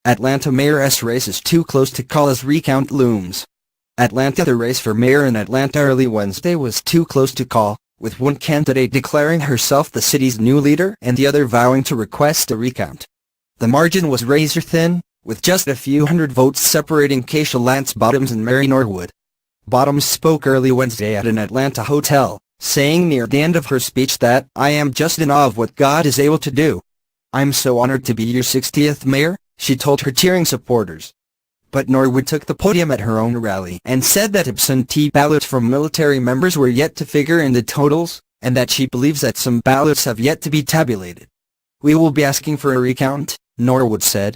Atlanta mayor's race is too close to call as recount looms. Atlanta. The race for mayor in Atlanta early Wednesday was too close to call, with one candidate declaring herself the city's new leader and the other vowing to request a recount. The margin was razor-thin, with just a few hundred votes separating Keisha Lance Bottoms and Mary Norwood. Bottoms spoke early Wednesday at an Atlanta hotel, saying near the end of her speech that, "I am just in awe of what God is able to do. I'm so honored to be your 60th mayor," she told her cheering supporters. But Norwood took the podium at her own rally and said that absentee ballots from military members were yet to figure in the totals, and that she believes that some ballots have yet to be tabulated. "We will be asking for a recount," Norwood said.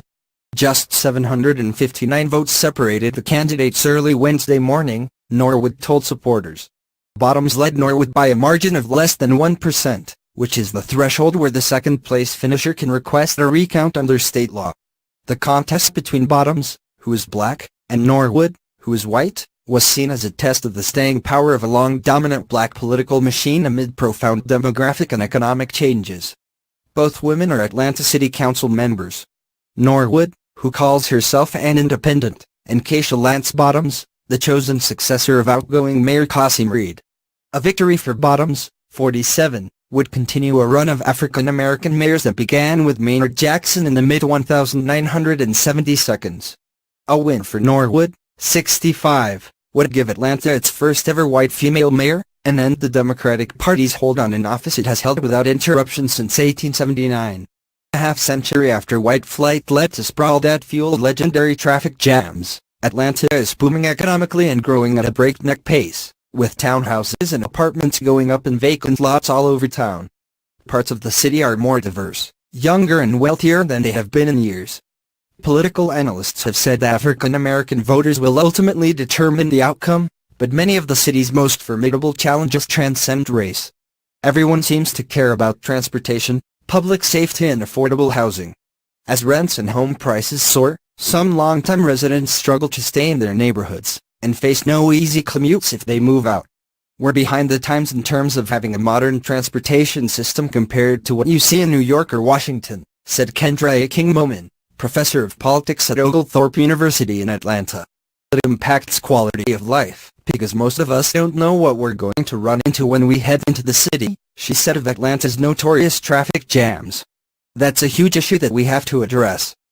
Just 759 votes separated the candidates early Wednesday morning, Norwood told supporters. Bottoms led Norwood by a margin of less than 1%, which is the threshold where the second-place finisher can request a recount under state law. The contest between Bottoms, who is black, and Norwood, who is white, was seen as a test of the staying power of a long-dominant black political machine amid profound demographic and economic changes. Both women are Atlanta City Council members. Norwood, who calls herself an independent, and Keisha Lance Bottoms, the chosen successor of outgoing Mayor Qasim Reed. A victory for Bottoms, 47, would continue a run of African-American mayors that began with Maynard Jackson in the mid-1970s. A win for Norwood, 65, would give Atlanta its first ever white female mayor, and end the Democratic Party's hold on an office it has held without interruption since 1879. A half-century after white flight led to sprawl that fueled legendary traffic jams, Atlanta is booming economically and growing at a breakneck pace, with townhouses and apartments going up in vacant lots all over town. Parts of the city are more diverse, younger and wealthier than they have been in years. Political analysts have said African-American voters will ultimately determine the outcome, but many of the city's most formidable challenges transcend race. Everyone seems to care about transportation, public safety and affordable housing. As rents and home prices soar, some longtime residents struggle to stay in their neighborhoods, and face no easy commutes if they move out. "We're behind the times in terms of having a modern transportation system compared to what you see in New York or Washington," said Kendra A. King-Moman, professor of politics at Oglethorpe University in Atlanta. "It impacts quality of life, because most of us don't know what we're going to run into when we head into the city," she said of Atlanta's notorious traffic jams. "That's a huge issue that we have to address.